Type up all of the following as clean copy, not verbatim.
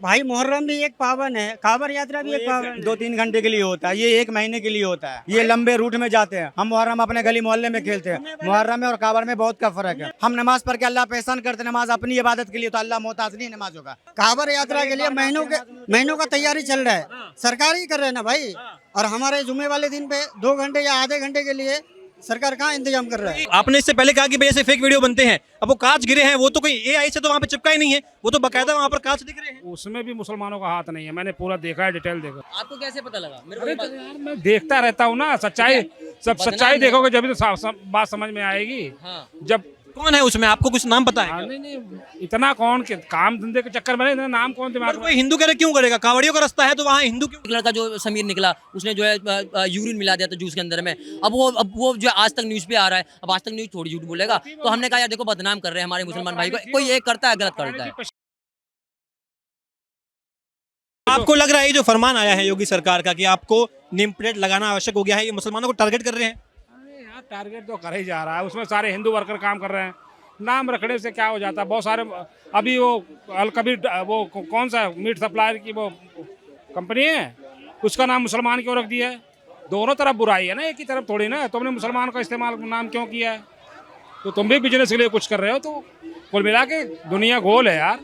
भाई मुहर्रम भी एक पावन है, कांवड़ यात्रा भी एक पावन है। 2-3 घंटे के लिए होता है, ये 1 महीने के लिए होता है। ये लंबे रूट में जाते हैं। हम मुहर्रम अपने गली मोहल्ले में खेलते हैं। मुहर्रम में और कांवड़ में बहुत का फर्क है। हम नमाज पढ़ के अल्लाह पे एहसान करते हैं, नमाज अपनी इबादत के लिए, तो अल्लाह मोहताज नहीं है नमाजों का। कांवड़ यात्रा के लिए महीनों का तैयारी चल रहा है, सरकार ही कर रहे है ना भाई। और हमारे जुम्मे वाले दिन पे 2 घंटे या आधे घंटे के लिए सरकार कहाँ इंतजाम कर रहा है। आपने इससे पहले कहा कि भैया ऐसे फेक वीडियो बनते हैं, अब वो कांच गिरे हैं, वो तो कोई एआई से तो वहाँ पे चिपका ही नहीं है, वो तो बकायदा वहाँ पर कांच दिख रहे हैं। उसमें भी मुसलमानों का हाथ नहीं है, मैंने पूरा देखा है, डिटेल देखा। आपको कैसे पता लगा? मेरे अरे को तो यार मैं देखता रहता हूँ ना, सच्चाई बदनाम देखोगे जब तो बात समझ में आएगी। हाँ। जब कौन है उसमें, आपको कुछ नाम पता है क्या? नहीं इतना कौन के काम धंधे के चक्कर में इतना नाम कौन दिमाग पर में। कोई हिंदू कह रहे क्यों करेगा, कांवड़ियों का रास्ता है तो वहाँ हिंदू क्यों? एक लड़का जो समीर निकला, उसने जो है यूरिन मिला दिया था जूस के अंदर में। अब वो जो आज तक न्यूज पे आ रहा है, अब आज तक न्यूज थोड़ी झूठ बोलेगा। तो हमने कहा यार देखो बदनाम कर रहे हैं हमारे मुसलमान भाई को, कोई एक करता है गलत करता है। आपको लग रहा है ये जो फरमान आया है योगी सरकार का कि आपको नेम प्लेट लगाना आवश्यक हो गया है, ये मुसलमानों को टारगेट कर रहे हैं? अरे यार टारगेट तो कर ही जा रहा है, उसमें सारे हिंदू वर्कर काम कर रहे हैं। नाम रखने से क्या हो जाता है, बहुत सारे अभी वो अलकबीर वो कौन सा मीट सप्लायर की वो कंपनी है, उसका नाम मुसलमान क्यों रख दिया है? दोनों तरफ बुराई है ना, एक ही तरफ थोड़ी ना। तुमने मुसलमान का इस्तेमाल नाम क्यों किया है? तो तुम भी बिजनेस के लिए कुछ कर रहे हो। तो कुल मिला के दुनिया गोल है यार,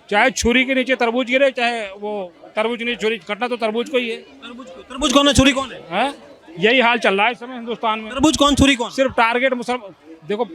चाहे छुरी के नीचे तरबूज गिरे, चाहे वो तरबूज नीचे छुरी कटना तो तरबूज को ही है। तरबूज कौन है, छुरी कौन है? हैं? यही हाल चल रहा है इस समय हिंदुस्तान में। तरबूज कौन, छुरी कौन? सिर्फ टारगेट देखो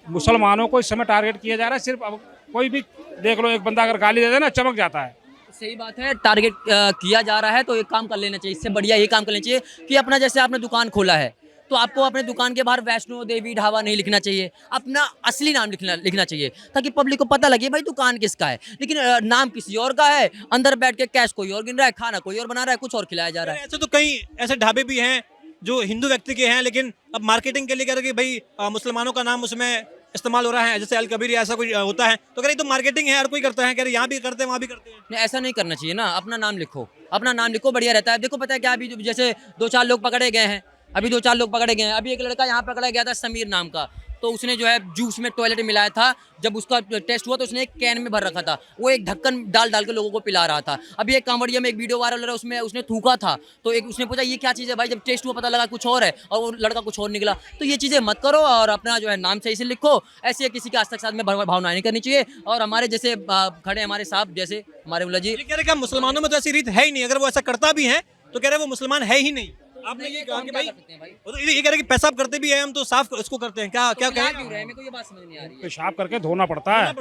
मुसलमानों को इस समय टारगेट किया जा रहा है सिर्फ। अब कोई भी देख लो, एक बंदा अगर गाली दे दे ना, चमक जाता है। सही बात है, टारगेट किया जा रहा है तो एक काम कर लेना चाहिए, इससे बढ़िया ये काम कर लेना चाहिए कि अपना जैसे आपने दुकान खोला है तो आपको अपने दुकान के बाहर वैष्णो देवी ढाबा नहीं लिखना चाहिए, अपना असली नाम लिखना चाहिए, ताकि पब्लिक को पता लगे भाई दुकान किसका है। लेकिन नाम किसी और का है, अंदर बैठ के कैश कोई और गिन रहा है, खाना कोई और बना रहा है, कुछ और खिलाया जा रहा है। ऐसे तो कई ऐसे ढाबे भी हैं जो हिंदू व्यक्ति के हैं, लेकिन अब मार्केटिंग के लिए कह रहे कि भाई मुसलमानों का नाम उसमें इस्तेमाल हो रहा है, जैसे अल कबीर या ऐसा कुछ होता है, तो कह रहे तो मार्केटिंग है, हर कोई करता है, कह रहे यहाँ भी करते हैं वहाँ भी करते हैं। नहीं, ऐसा नहीं करना चाहिए ना, अपना नाम लिखो, अपना नाम लिखो, बढ़िया रहता है। देखो पता है क्या, अभी जैसे 2-4 लोग पकड़े गए हैं, अभी 2-4 लोग पकड़े गए हैं। अभी एक लड़का यहाँ पकड़ा गया था समीर नाम का, तो उसने जो है जूस में टॉयलेट मिलाया था। जब उसका टेस्ट हुआ तो उसने एक कैन में भर रखा था, वो एक ढक्कन डाल के लोगों को पिला रहा था। अभी एक कांवड़िया में एक वीडियो वायरल हो रहा है, उसमें उसने थूका था, तो एक उसने पूछा ये क्या चीज़ है भाई, जब टेस्ट हुआ पता लगा कुछ और है और वो लड़का कुछ और निकला। तो ये चीज़ें मत करो और अपना जो है नाम सही से लिखो। ऐसे किसी के आस्था के साथ में भावनाएं नहीं करनी चाहिए। और हमारे जैसे खड़े हमारे साहब जैसे हमारे मुल्ला जी, ये कह रहे कि मुसलमानों में तो ऐसी रीत है ही नहीं, अगर वो ऐसा करता भी है तो कह रहे वो मुसलमान है ही नहीं। आपने ये कहा कि भाई वो तो ये कह रहे कि पेशाब करते भी हैं हम तो साफ इसको करते हैं, क्या क्या कहें? क्यों रहे, मेरे को ये बात समझ नहीं आ रही है। पेशाब करके धोना पड़ता है।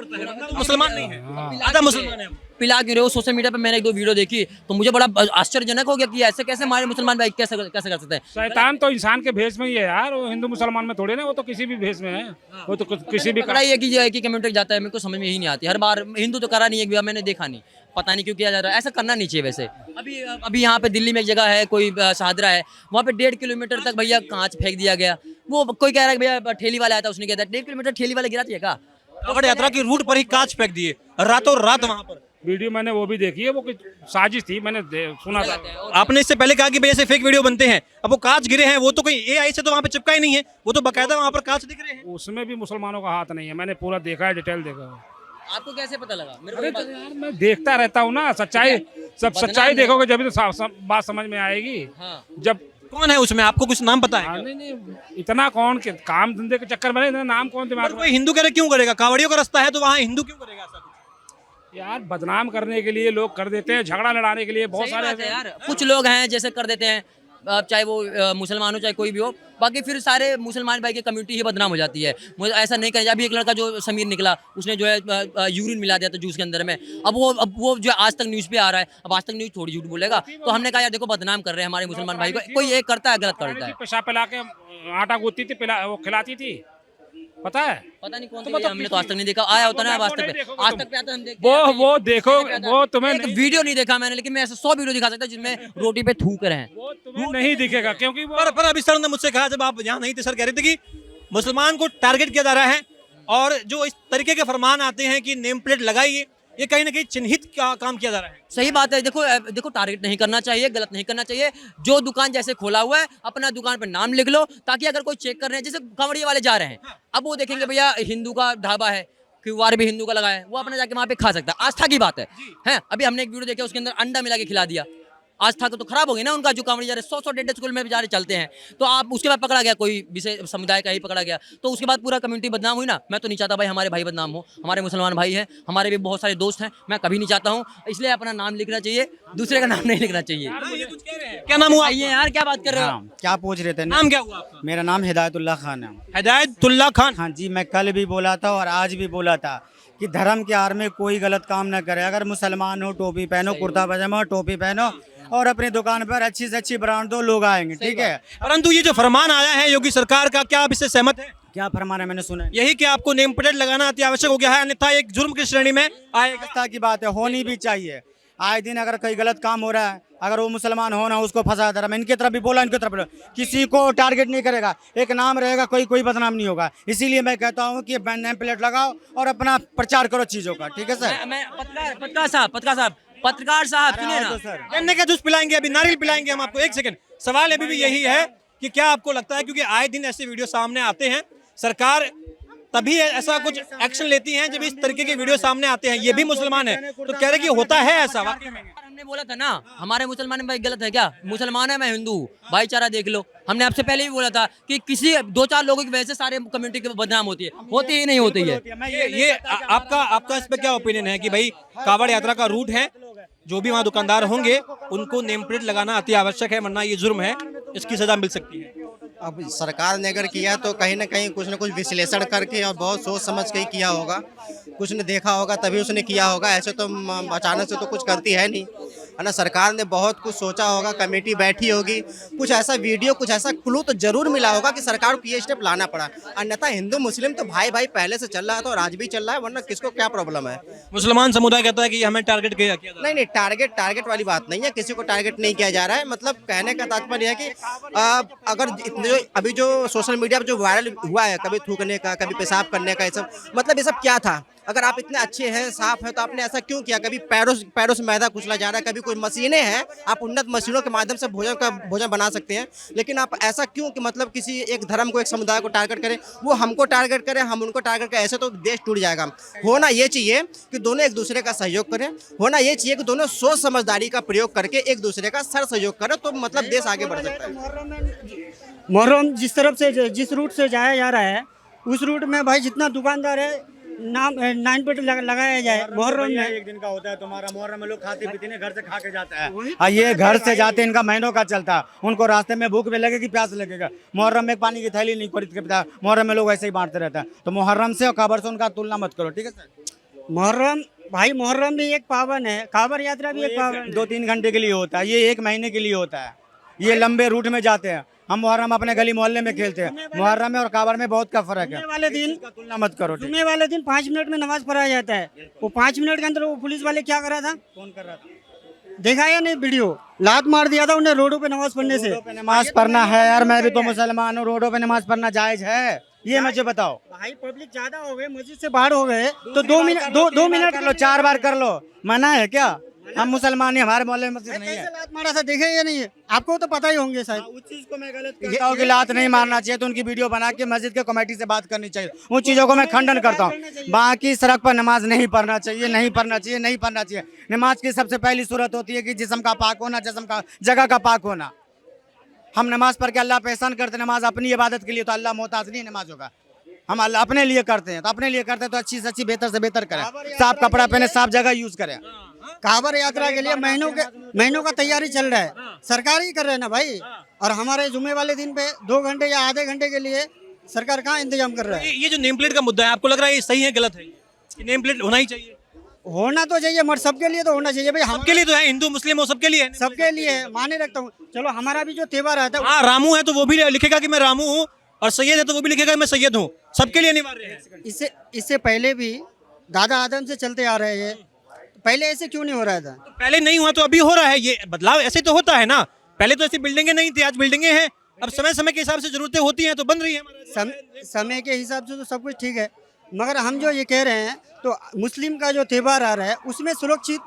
मुसलमान नहीं है, आधा मुसलमान है। पिला क्यों रहे हो? सोशल मीडिया पे मैंने 1-2 वीडियो देखी तो मुझे बड़ा आश्चर्यजनक हो गया कि ऐसे कैसे हमारे मुसलमान भाई कैसे कर सकते हैं। शैतान तो इंसान के भेष में ही है यार, वो हिंदू मुसलमान में थोड़े ना, वो तो किसी भी भेष में है। वो तो किसी भी पकड़ा ये कि कम्युनिटी जाता है, मेरे को समझ में ही नहीं आती। हर बार हिंदू तो करा नहीं, एक भी मैंने देखा नहीं, पता नहीं क्यों किया जा रहा है। ऐसा करना नहीं चाहिए वैसे। अभी यहाँ पे दिल्ली में एक जगह है, कोई शाहदरा है, वहाँ पे 1.5 किलोमीटर तक भैया कांच फेंक दिया गया। वो कोई कह रहा है भैया ठेली वाला आया था, उसने कहा था 1.5 किलोमीटर ठेली वाला गिरा दिया क्या? कांवड़ यात्रा की रूट पर ही कांच फेंक दिए रातों रात वहां पर। वीडियो मैंने वो भी देखी है, वो कुछ साजिश थी, मैंने सुना था। आपने इससे पहले कहा कि भैया ऐसे फेक वीडियो बनते हैं, अब वो कांच गिरे हैं, वो तो कोई एआई से तो वहां पे चिपका ही नहीं है, वो तो बकायदा वहां पर कांच दिख रहे हैं। उसमें भी मुसलमानों का हाथ नहीं है, मैंने पूरा देखा है, डिटेल देखा है। आपको कैसे पता लगा? मेरे अरे को तो यार मैं देखता रहता हूँ ना, सच्चाई देखोगे जब तो बात समझ में आएगी। हाँ। जब कौन है उसमें, आपको कुछ नाम पता है क्या? नहीं इतना कौन के काम धंधे के चक्कर में इतना नाम कौन दिमाग पर में। कोई हिंदू कह रहे क्यों करेगा, कांवड़ियों का रास्ता है तो वहाँ हिंदू क्यों करेगा ऐसा कुछ? यार बदनाम करने के लिए लोग कर देते हैं, झगड़ा लड़ाने के लिए बहुत सही सारे बात है यार, कुछ लोग हैं जैसे कर देते हैं, चाहे वो मुसलमान हो चाहे कोई भी हो, बाकी फिर सारे मुसलमान भाई की कम्युनिटी ही बदनाम हो जाती है। मुझे ऐसा नहीं करना। अभी एक लड़का जो समीर निकला, उसने जो है यूरिन मिला दिया था जूस के अंदर में। अब वो जो आज तक न्यूज़ पे आ रहा है, अब आज तक न्यूज़ थोड़ी झूठ बोलेगा। तो हमने कहा यार देखो बदनाम कर रहे हैं हमारे मुसलमान भाई को, कोई एक करता है गलत करता है। पेशाब पिला के आटा गूंथती थी, वो खिलाती थी, पता है? पता नहीं कौन सी वजह, हमने तो आज तक नहीं देखा। आया होता ना आज तक पे आता हम देखते हैं। वो देखो, वो तुम्हें एक वीडियो नहीं देखा मैंने, लेकिन मैं ऐसे 100 वीडियो दिखा सकता हूं जिसमें रोटी पे थूक रहे हैं। वो तुम्हें नहीं दिखेगा, क्योंकि वो पर अभी सर ने मुझसे कहा, जब आप यहाँ नहीं थे, सर कह रहे थे कि मुसलमान को टारगेट किया जा रहा है और जो इस तरीके के फरमान आते हैं कि नेम प्लेट लगाइए, ये कहीं ना कहीं चिन्हित का काम किया जा रहा है। सही बात है। देखो टारगेट नहीं करना चाहिए, गलत नहीं करना चाहिए। जो दुकान जैसे खोला हुआ है अपना दुकान पे नाम लिख लो, ताकि अगर कोई चेक कर रहे हैं, जैसे कांवड़िया वाले जा रहे हैं, अब वो देखेंगे भैया हिंदू का ढाबा है, क्यूआर भी हिंदू का लगा है, वो अपने जाके वहाँ पे खा सकता है। आस्था की बात है हैं। अभी हमने एक वीडियो देखा, उसके अंदर अंडा मिला के खिला दिया। आस्था को तो खराब हो गई ना उनका, जो कांवड़ी जा रहे 100 150 स्कूल में बेचारे चलते हैं। तो आप उसके बाद पकड़ा गया, कोई विषय समुदाय का ही पकड़ा गया, तो उसके बाद पूरा कम्युनिटी बदनाम हुई ना। मैं तो नहीं चाहता भाई हमारे भाई बदनाम हो, हमारे मुसलमान भाई हैं, हमारे भी बहुत सारे दोस्त हैं, मैं कभी नहीं चाहता हूँ। इसलिए अपना नाम लिखना चाहिए, दूसरे का नाम नहीं लिखना चाहिए। क्या नाम हुआ? ये यार क्या बात कर रहे हो? हाँ, क्या पूछ रहे थे? नाम क्या हुआ आपका? मेरा नाम हिदायतुल्लाह खान है। हिदायतुल्लाह खान। हाँ जी, मैं कल भी बोला था और आज भी बोला था कि धर्म के आड़ में कोई गलत काम ना करे। अगर मुसलमान हो टोपी पहनो, कुर्ता पजामा टोपी पहनो और अपनी दुकान पर अच्छी से अच्छी ब्रांड दो, लोग आएंगे, ठीक है। परंतु ये जो फरमान आया है योगी सरकार का, क्या आप इससे सहमत हैं? क्या फरमान है? मैंने सुना है। यही कि आपको नेम प्लेट लगाना अति आवश्यक हो गया है, अन्यथा एक जुर्म की श्रेणी में आएगा। व्यवस्था की बात है, होनी भी चाहिए। आए दिन अगर कोई गलत काम हो रहा है, अगर वो मुसलमान हो ना, उसको फंसा दे रहा। मैं इनकी तरफ भी बोला, इनकी तरफ बोला, किसी को टारगेट नहीं करेगा, एक नाम रहेगा, कोई बदनाम नहीं होगा। इसीलिए मैं कहता हूँ कि नेम प्लेट लगाओ और अपना प्रचार करो चीजों का, ठीक है सर। मैं पत्रकार साहब सुनिए ना सर, गन्ने का जूस पिलाएंगे, अभी नारियल पिलाएंगे हम आपको। एक सेकंड, सवाल अभी भी यही है कि क्या आपको लगता है, क्योंकि आए दिन ऐसे वीडियो सामने आते हैं, सरकार तभी ऐसा कुछ एक्शन लेती है जब इस तरीके के वीडियो सामने आते हैं। ये भी मुसलमान है तो कह रहे कि होता है ऐसा वाकई में। हमने बोला था ना, हमारे मुसलमान भाई गलत है क्या? मुसलमान है, मैं हिंदू हूँ, भाईचारा देख लो। हमने आपसे पहले भी बोला था कि किसी 2-4 लोगों की वजह से सारे कम्युनिटी की बदनाम होती है, होती ही नहीं होती है। ये आपका इस पे क्या ओपिनियन है कि भाई कावड़ यात्रा का रूट है, जो भी वहाँ दुकानदार होंगे उनको नेम प्लेट लगाना अति आवश्यक है, वरना ये जुर्म है, इसकी सजा मिल सकती है। अब सरकार ने अगर किया तो कहीं ना कहीं कुछ न कुछ विश्लेषण करके और बहुत सोच समझ के ही किया होगा, कुछ ने देखा होगा तभी उसने किया होगा। ऐसे तो अचानक से तो कुछ करती है नहीं, है ना। सरकार ने बहुत कुछ सोचा होगा, कमेटी बैठी होगी, कुछ ऐसा वीडियो, कुछ ऐसा क्लू तो जरूर मिला होगा कि सरकार को ये स्टेप लाना पड़ा। अन्यथा हिंदू मुस्लिम तो भाई भाई पहले से चल रहा था और आज भी चल रहा है, वरना किसको क्या प्रॉब्लम है। मुसलमान समुदाय कहता है कि हमें टारगेट किया जा रहा है। नहीं, टारगेट वाली बात नहीं है, किसी को टारगेट नहीं किया जा रहा है। मतलब कहने का तात्पर्य है कि अगर अभी जो सोशल मीडिया पर जो वायरल हुआ है, कभी थूकने का, कभी पेशाब करने का, ये सब मतलब ये सब क्या था? अगर आप इतने अच्छे हैं, साफ हैं, तो आपने ऐसा क्यों किया? कभी पैरों से मैदा कुचला जा रहा है, कभी कोई मशीनें हैं, आप उन्नत मशीनों के माध्यम से भोजन बना सकते हैं, लेकिन आप ऐसा क्यों कि मतलब किसी एक धर्म को, एक समुदाय को टारगेट करें, वो हमको टारगेट करें, हम उनको टारगेट करें, ऐसे तो देश टूट जाएगा। होना ये चाहिए कि दोनों एक दूसरे का सहयोग करें, होना ये चाहिए कि दोनों सोच समझदारी का प्रयोग करके एक दूसरे का सर सहयोग करें, तो मतलब देश आगे बढ़ सकता है। मुहर्रम जिस तरफ से, जिस रूट से जाया जा रहा है, उस रूट में भाई जितना दुकानदार है, नाइन प्लेट लगाया जाए। मुहर्रम में एक दिन का होता है तुम्हारा, मुहर्रम में लोग खाते पीते नहीं, घर से खा के जाता है। ये घर से जाते इनका महीनों का चलता है, उनको रास्ते में भूख भी लगेगी, प्यास लगेगा। मुहर्रम में पानी की थैली नहीं खरीद के पीता, मुहर्रम में लोग ऐसे ही बांटते रहता है। तो मुहर्रम से और काबर से उनका तुलना मत करो, ठीक है सर। मुहर्रम भी एक पावन है, काबर यात्रा भी एक पावन है। 2-3 घंटे के लिए होता है, ये 1 महीने के लिए होता है। ये लंबे रूट में जाते हैं। हम मुहर्रम अपने गली मोहल्ले में खेलते हैं। मुहर्रम में और काबर में बहुत का फर्क है। जुमे वाले दिन तुलना मत करो। जुमे वाले दिन 5 मिनट में नमाज पढ़ाया जाता है। वो 5 मिनट के अंदर वो पुलिस वाले क्या कर रहा था? कौन कर रहा था? देखा या नहीं वीडियो? लात मार दिया था उन्हें रोडों पे नमाज पढ़ने से। नमाज पढ़ना है यार, मैं भी तो मुसलमान हूँ, रोडों पे नमाज पढ़ना जायज है? ये मुझे बताओ। भाई पब्लिक ज्यादा हो गए, मस्जिद से बाहर हो गए तो 2 मिनट कर लो, 4 बार कर लो, मना है क्या? हम मुसलमान हैं, हमारे मोहल्ले में मस्जिद नहीं है। लात मारा था, देखे या नहीं? आपको तो पता ही होंगे शायद। उस चीज को मैं गलत कहता हूँ कि लात नहीं मारना चाहिए, तो उनकी वीडियो बना के मस्जिद के कमेटी से बात करनी चाहिए। उन चीजों को मैं खंडन करता हूँ। बाकी सड़क पर नमाज नहीं पढ़ना चाहिए, नहीं पढ़ना चाहिए, नहीं पढ़ना चाहिए। नमाज की सबसे पहली सूरत होती है कि जिस्म का पाक होना, जिस्म का जगह का पाक होना। हम नमाज पढ़ के अल्लाह पे एहसान करते, नमाज अपनी इबादत के लिए, तो अल्लाह मोहताज नहीं नमाज होगा। हम अल्लाह अपने लिए करते हैं, तो अपने लिए करते हैं तो अच्छी से अच्छी, बेहतर से बेहतर करें, साफ कपड़ा पहने, साफ जगह यूज करें। काबर यात्रा के लिए महीनों का तैयारी चल रहा है, सरकार ही कर रहे है ना भाई। और हमारे जुमे वाले दिन पे 2 घंटे या आधे घंटे के लिए सरकार कहाँ इंतजाम कर रहा है? ये जो नेम प्लेट का मुद्दा है, आपको लग रहा है ये सही है गलत है? नेम प्लेट होना ही चाहिए? होना तो चाहिए, मगर सबके लिए तो होना चाहिए भाई। सबके लिए तो है, हिंदू मुस्लिम हो, सबके लिए है। सबके लिए माने रखता हूँ। चलो हमारा भी जो त्योहार आता है, हाँ, रामू है तो वो भी लिखेगा कि मैं रामू हूँ, और सैयद है तो वो भी लिखेगा मैं सैयद हूँ। सबके लिए अनिवार्य है। इससे पहले भी दादा आदम से चलते आ रहे हैं, पहले ऐसे क्यों नहीं हो रहा था? तो पहले नहीं हुआ तो अभी हो रहा है। ये बदलाव ऐसे तो होता है ना। पहले तो ऐसी बिल्डिंगें नहीं थी, आज बिल्डिंगें हैं। अब समय समय के हिसाब से जरूरतें होती हैं तो बन रही है। समय के हिसाब से तो सब कुछ ठीक है, मगर हम जो ये कह रहे हैं तो मुस्लिम का जो त्योहार आ रहा है उसमें सुरक्षित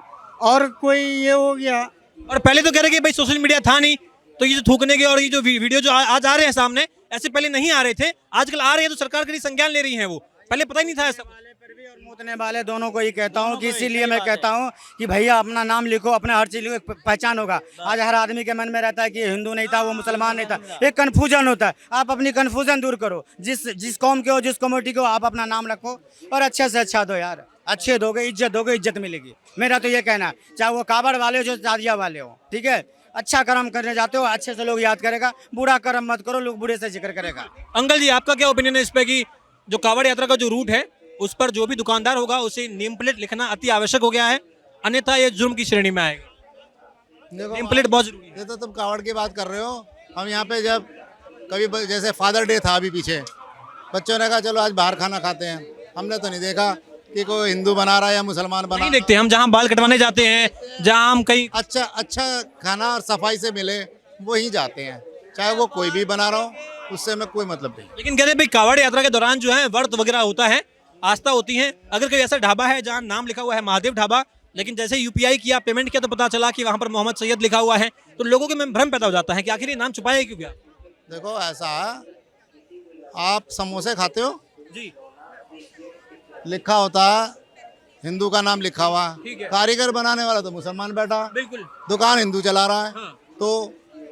और कोई ये हो गया। और पहले तो कह रहे कि भाई सोशल मीडिया था नहीं, तो ये जो थूकने के और ये जो वीडियो जो आज आ रहे हैं सामने, ऐसे पहले नहीं आ रहे थे, आजकल आ रहे हैं तो सरकार के लिए संज्ञान ले रही है वो पहले पता ही नहीं था ऐसा कुछ। पर भी और मूतने वाले दोनों को ही कहता हूँ कि इसीलिए मैं कहता हूँ कि भैया अपना नाम लिखो, अपना हर चीज लिखो, पहचान होगा। आज हर आदमी के मन में रहता है कि ये हिंदू नहीं था, वो मुसलमान नहीं था, एक कन्फ्यूजन होता है। आप अपनी कन्फ्यूजन दूर करो, जिस कौम के हो, जिस कम्युनिटी के हो, आप अपना नाम रखो और अच्छे से अच्छा दो यार। अच्छे दोगे इज्जत मिलेगी। मेरा तो ये कहना है, चाहे वो काबड़ वाले हो, जो ताजिया वाले हो, ठीक है। अच्छा कर्म करने जाते हो, अच्छे से लोग याद करेगा, बुरा कर्म मत करो, लोग बुरे से जिक्र करेगा। अंकल जी, आपका क्या ओपिनियन है इस पे कि जो कावड़ यात्रा का जो रूट है उस पर जो भी दुकानदार होगा उसे नेम प्लेट लिखना अति आवश्यक हो गया है, अन्यथा ये जुर्म की श्रेणी में आएगा। देखो नेम प्लेट बहुत जरूरी है। ये तो तुम कावड़ की बात कर रहे हो। हम यहाँ पे जब कभी जैसे फादर डे था अभी पीछे, बच्चों ने कहा चलो आज बाहर खाना खाते हैं, हमने तो नहीं देखा कि कोई हिंदू बना रहा है या मुसलमान बना नहीं देखते, हम जहाँ बाल कटवाने जाते हैं, जहाँ हम कहीं अच्छा खाना और सफाई से मिले वहीं जाते हैं, चाहे वो कोई भी बना रहा हो, उससे हमें कोई मतलब नहीं। लेकिन कहते हैं भाई कावड़ यात्रा के दौरान जो है व्रत वगैरह होता है, आस्था होती है। अगर कोई ऐसा ढाबा है जहाँ नाम लिखा हुआ है महादेव ढाबा, लेकिन जैसे यूपीआई किया, पेमेंट किया तो पता चला कि वहाँ पर मोहम्मद सैयद लिखा हुआ है, तो लोगों के में भ्रम पैदा हो जाता है कि आखिर ये नाम छुपाया क्यों गया। देखो ऐसा, आप समोसे खाते हो, जी लिखा होता हिंदू का नाम लिखा हुआ, ठीक है। कारीगर बनाने वाला तो मुसलमान बैठा, बिल्कुल। दुकान हिंदू चला रहा है, हाँ। तो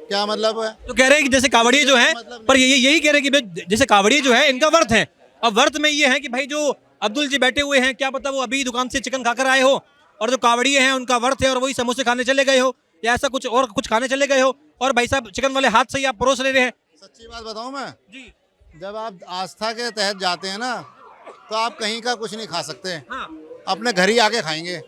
क्या मतलब है? तो कह रहे हैं कि जैसे कावड़िए जो है, पर यही कह रहे हैं कि भाई जैसे कावड़िए जो है इनका व्रत है। अब व्रत में ये है कि भाई जो अब्दुल जी बैठे हुए हैं, क्या पता वो अभी दुकान से चिकन खाकर आए हो, और जो कावड़िए हैं उनका व्रत है और वही समोसे खाने चले गए हो, या ऐसा कुछ और कुछ खाने चले गए हो, और भाई साहब चिकन वाले हाथ से ही आप परोस ले रहे हैं। सच्ची बात बताऊं मैं, जी जब आप आस्था के तहत जाते हैं ना, तो आप कहीं का कुछ नहीं खा सकते, हाँ। अपने घर ही आके खाएंगे,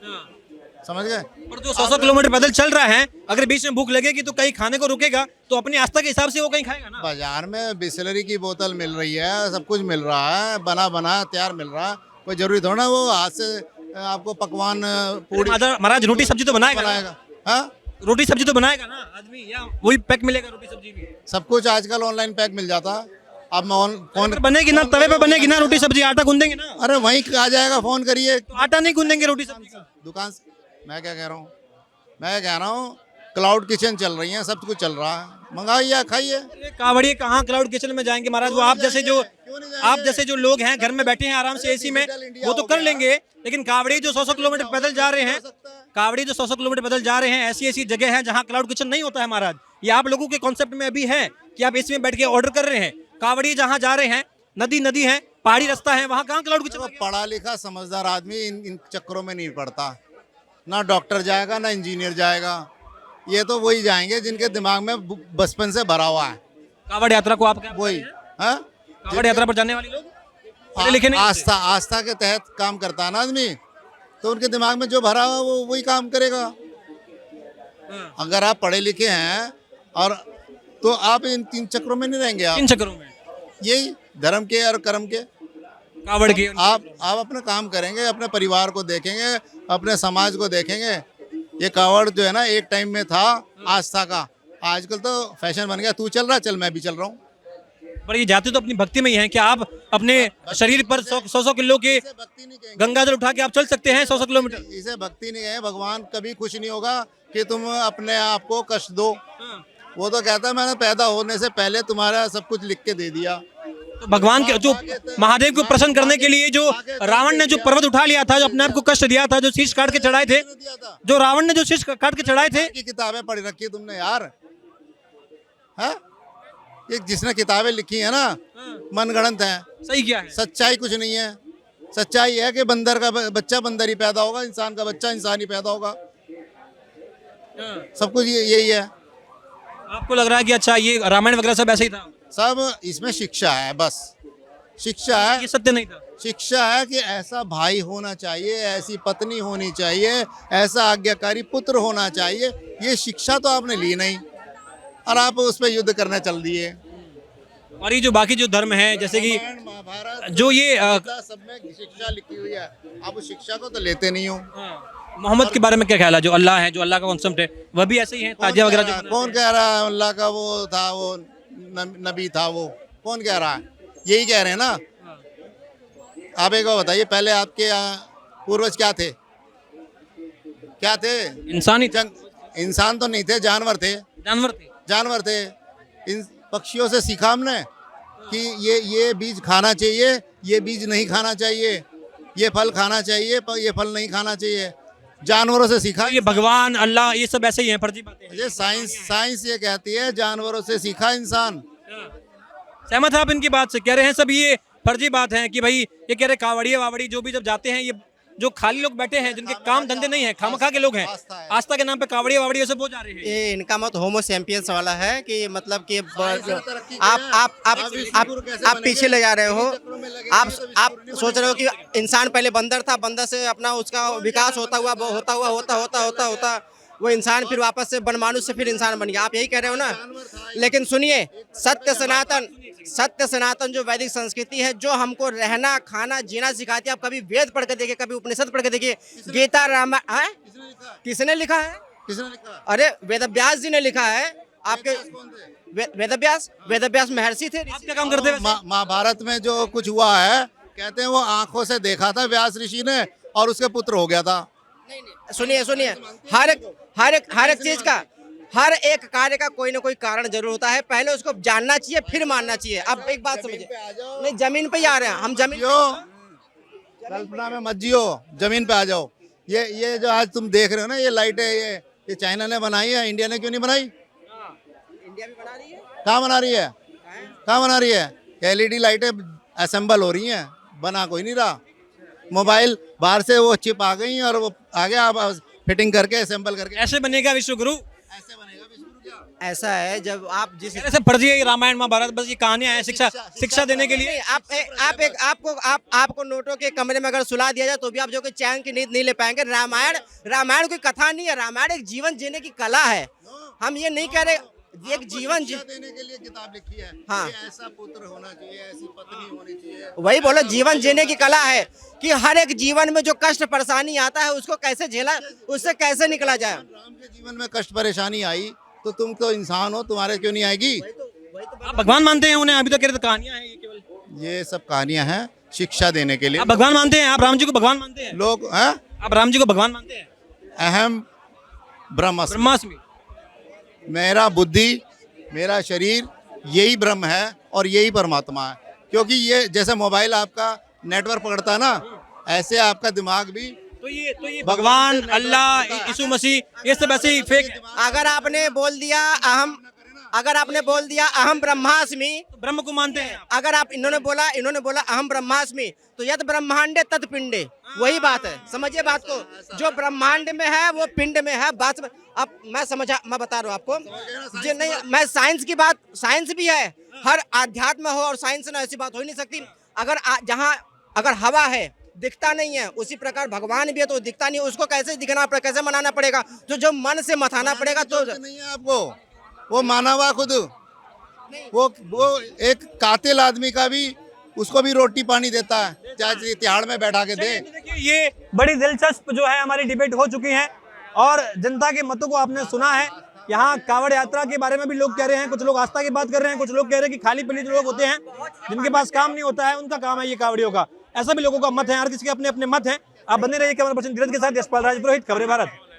समझ गए? और जो 100 किलोमीटर पैदल चल रहा है, अगर बीच में भूख लगेगी तो कहीं खाने को रुकेगा, तो अपनी आस्था के हिसाब से वो कहीं खाएगा ना। बाजार में बिस्लरी की बोतल मिल रही है, सब कुछ मिल रहा है, बना तैयार मिल रहा है, कोई जरूरी थोड़ा ना वो हाथ से आपको पकवान पूरी महाराज रोटी सब्जी तो बनाएगा ना? बनाएगा। हाँ, रोटी सब्जी तो बनाएगा ना आदमी, या वही पैक मिलेगा रोटी सब्जी भी? सब कुछ आजकल ऑनलाइन पैक मिल जाता है। अब फोन बनेगी ना, तवे पे बनेगी ना रोटी सब्जी, आटा गूंदेंगे ना? अरे वहीं आ जाएगा, फोन करिए तो आटा नहीं गूंदेंगे रोटी सब्जी का? दुकान से। मैं क्या कह रहा हूँ, मैं कह रहा हूँ क्लाउड किचन चल रही है, सब कुछ चल रहा है, मंगाइए खाइए। ये कावड़िए कहाँ क्लाउड किचन में जाएंगे महाराज? वो आप जैसे जो लोग हैं घर में बैठे हैं आराम से एसी में, वो तो कर लेंगे, लेकिन कावड़िए जो 100 किलोमीटर पैदल जा रहे हैं, कावड़िए जो 100 किलोमीटर पैदल जा रहे हैं, ऐसी जगह है जहाँ क्लाउड किचन नहीं होता है महाराज। ये आप लोगों के कॉन्सेप्ट में अभी है कि आप एसी में बैठ के ऑर्डर कर रहे हैं। कावड़िए जहाँ जा रहे हैं, नदी है, पहाड़ी रास्ता है, वहाँ कहाँ क्लाउड किचन? पढ़ा लिखा समझदार आदमी इन चक्करों में नहीं पड़ता, ना डॉक्टर जाएगा ना इंजीनियर जाएगा, ये तो वही जाएंगे जिनके दिमाग में बचपन से भरा हुआ है। कावड़ यात्रा को आप क्या वही, हाँ, कावड़ यात्रा पर जाने वाले लोग पढ़े लिखे नहीं होते? आस्था के तहत काम करता है ना आदमी, तो उनके दिमाग में जो भरा हुआ वो वही काम करेगा। अगर आप पढ़े लिखे हैं और तो आप इन तीन चक्रों में नहीं रहेंगे, इन आप चक्करों में यही धर्म के और कर्म के, कावड़ के आप अपना काम करेंगे, अपने परिवार को देखेंगे, अपने समाज को देखेंगे। ये कावड़ जो है ना, एक टाइम में था आस्था का, आजकल तो फैशन बन गया, तू चल रहा चल मैं भी चल रहा हूँ। पर ये जाते तो अपनी भक्ति में ही हैं। क्या आप अपने शरीर पर 100 किलो के इसे भक्ति नहीं कहेंगे, गंगा जल उठा के आप चल सकते हैं 100 किलोमीटर? इसे भक्ति नहीं कहेंगे। भगवान कभी खुश नहीं होगा कि तुम अपने आप को कष्ट दो, वो तो कहता है मैंने पैदा होने से पहले तुम्हारा सब कुछ लिख के दे दिया। तो भगवान के जो महादेव को प्रसन्न करने के लिए जो रावण ने जो पर्वत उठा लिया था, जो अपने आप को कष्ट दिया था, जो शीश काट के चढ़ाए थे, जो रावण ने जो शीश काट के चढ़ाए थे, की किताबें पढ़ रखी है तुमने यार, है ये जिसने किताबें लिखी है ना, मनगढ़ंत है, सही क्या है? सच्चाई कुछ नहीं है। सच्चाई है कि बंदर का बच्चा बंदर ही पैदा होगा, इंसान का बच्चा इंसान ही पैदा होगा, सब कुछ यही है। आपको लग रहा है कि अच्छा ये रामायण वगैरह सब ऐसे ही था? सब इसमें शिक्षा है, बस शिक्षा है, ये सत्य नहीं था? शिक्षा है कि ऐसा भाई होना चाहिए, ऐसी पत्नी होनी चाहिए, ऐसा आज्ञाकारी पुत्र होना चाहिए। ये शिक्षा तो आपने ली नहीं और आप उस पर युद्ध करने चल दिए। और ये जो बाकी जो धर्म है, जैसे कि रामायण, महाभारत, जो ये सब में शिक्षा लिखी हुई है, आप उस शिक्षा को तो लेते नहीं हो। मोहम्मद के बारे में क्या ख्याल है? जो अल्लाह है, जो अल्लाह का कॉन्सेप्ट है, वह भी ऐसे ही है? ताजिया वगैरह जो कौन कह रहा है अल्लाह का वो था, वो नबी था, वो कौन कह रहा है? यही कह रहे हैं ना। आप एक बार बताइए, पहले आपके पूर्वज क्या थे? क्या थे? इंसानी इंसान तो नहीं थे, जानवर थे। जानवर थे। जानवर थे। इन पक्षियों से सीखा हमने कि ये बीज खाना चाहिए, ये बीज नहीं खाना चाहिए, ये फल खाना चाहिए, पर ये फल नहीं खाना चाहिए। जानवरों से सीखा ये भगवान अल्लाह ये सब ऐसे ही हैं, फर्जी बातें हैं। ये साइंस ये कहती है जानवरों से सीखा इंसान। सहमत है आप इनकी बात से? कह रहे हैं सब ये फर्जी बात है कि भाई ये कह रहे कावड़िए वावड़ी जो भी जब जाते हैं, ये जो खाली लोग बैठे हैं जिनके काम धंधे नहीं है, खामखा के लोग हैं, आस्था के नाम पे कावड़िए वावड़ी सब वो जा रहे हैं। ये इनका मत होमो सैपियंस वाला है कि मतलब कि आप पीछे ले जा रहे हो। आप सोच रहे हो कि इंसान पहले बंदर था, बंदर से अपना उसका विकास होता वो इंसान फिर वापस से बनमानुष से फिर इंसान बन गया। आप यही कह रहे हो ना। लेकिन सुनिए, सत्य सनातन जो वैदिक संस्कृति है, जो हमको रहना खाना जीना सिखाती है। आप कभी वेद पढ़ के देखिए, कभी उपनिषद पढ़ के देखिए, गीता रामायण किसने लिखा है? अरे वेदव्यास जी ने लिखा है। आपके वेदव्यास महर्षि थे। आप क्या काम करते हैं? महाभारत में जो कुछ हुआ है, कहते हैं वो आंखों से देखा था व्यास ऋषि ने और उसके पुत्र हो गया था। सुनिए, हर एक चीज का, हर एक कार्य का कोई ना कोई कारण जरूर होता है। पहले उसको जानना चाहिए, फिर मानना चाहिए। अब एक बात समझिए, नहीं जमीन पे ही आ रहे हैं हम। जमीन कल्पना में मत जियो, जमीन पे आ जाओ। ये जो आज तुम देख रहे हो ना, ये लाइटें ये चाइना ने बनाई है, इंडिया ने क्यों नहीं बनाई? इंडिया भी बना रही है। कहाँ बना रही है? LED लाइटें असेंबल हो रही हैं, बना कोई नहीं रहा। मोबाइल बाहर से वो चिप आ गई और वो आ गया, आप फिटिंग करके असेंबल करके। ऐसे बनेगा विश्व गुरु? ऐसे बनेगा विश्व गुरु क्या? ऐसा है जब आप जिस ऐसे फर्जी है रामायण महाभारत, बस ये कहानियां हैं शिक्षा देने के लिए। आपको नोटों के कमरे में अगर सुला दिया जाए तो भी आप जो कि चैन की नींद नहीं ले पाएंगे। रामायण कोई कथा नहीं है, रामायण एक जीवन जीने की कला है। हम ये नहीं कह रहे एक जीवन देने के लिए किताब लिखी है। हाँ, ऐसा पुत्र होना चाहिए, ऐसी पत्नी होनी चाहिए। वही बोलो, जीवन जीने की कला है कि हर एक जीवन में जो कष्ट परेशानी आता है उसको कैसे झेला, उससे कैसे निकला जाए। राम के जीवन में कष्ट परेशानी आई तो तुम तो इंसान हो, तुम्हारे क्यों नहीं आएगी? आप भगवान मानते हैं उन्हें? अभी तो कह रहे थे कहानियां हैं ये केवल। ये सब कहानियां हैं शिक्षा देने के लिए। आप भगवान मानते हैं? आप राम जी को भगवान मानते हैं? लोग आप राम जी को भगवान मानते हैं? अहम ब्रह्मास्मि, मेरा बुद्धि मेरा शरीर यही ब्रह्म है और यही परमात्मा है। क्योंकि ये जैसे मोबाइल आपका नेटवर्क पकड़ता है ना, ऐसे आपका दिमाग भी। तो ये भगवान अल्लाह यीशु मसीह ये सब ऐसे ही फेक। अगर आपने बोल दिया अहम ब्रह्मास्मि, तो ब्रह्म को मानते हैं? अगर आप इन्होंने बोला अहम ब्रह्मास्मि, तो यद ब्रह्मांडे तद पिंडे, वही बात है। समझिए बात को, जो ब्रह्मांड में है वो पिंड में है। बात अब मैं बता रहा हूँ आपको जो नहीं, मैं साइंस की बात, साइंस भी है, हर आध्यात्म हो और साइंस ना, ऐसी बात हो ही नहीं सकती। अगर हवा है दिखता नहीं है, उसी प्रकार भगवान भी है तो दिखता नहीं है, उसको कैसे दिखना पड़ेगा, कैसे मनाना पड़ेगा? तो जो मन से मथाना पड़ेगा। तो नहीं है आपको, वो माना हुआ खुद, वो एक कातिल आदमी का भी, उसको भी रोटी पानी देता है, चाहे तिहाड़ में बैठा के दे। देखिए ये बड़ी दिलचस्प जो है हमारी डिबेट हो चुकी है और जनता के मतों को आपने सुना है। यहाँ कावड़ यात्रा के बारे में भी लोग कह रहे हैं, कुछ लोग आस्था की बात कर रहे हैं, कुछ लोग कह रहे हैं कि खाली पीली जो लोग होते हैं जिनके पास काम नहीं होता है उनका काम है ये कावड़ियों का। ऐसा भी लोगों का मत है, हर किसी के अपने अपने मत हैं। आप बने रहिए कैमरा पर्सन धीरज के साथ, यशपाल राजपुरोहित, खबरें भारत।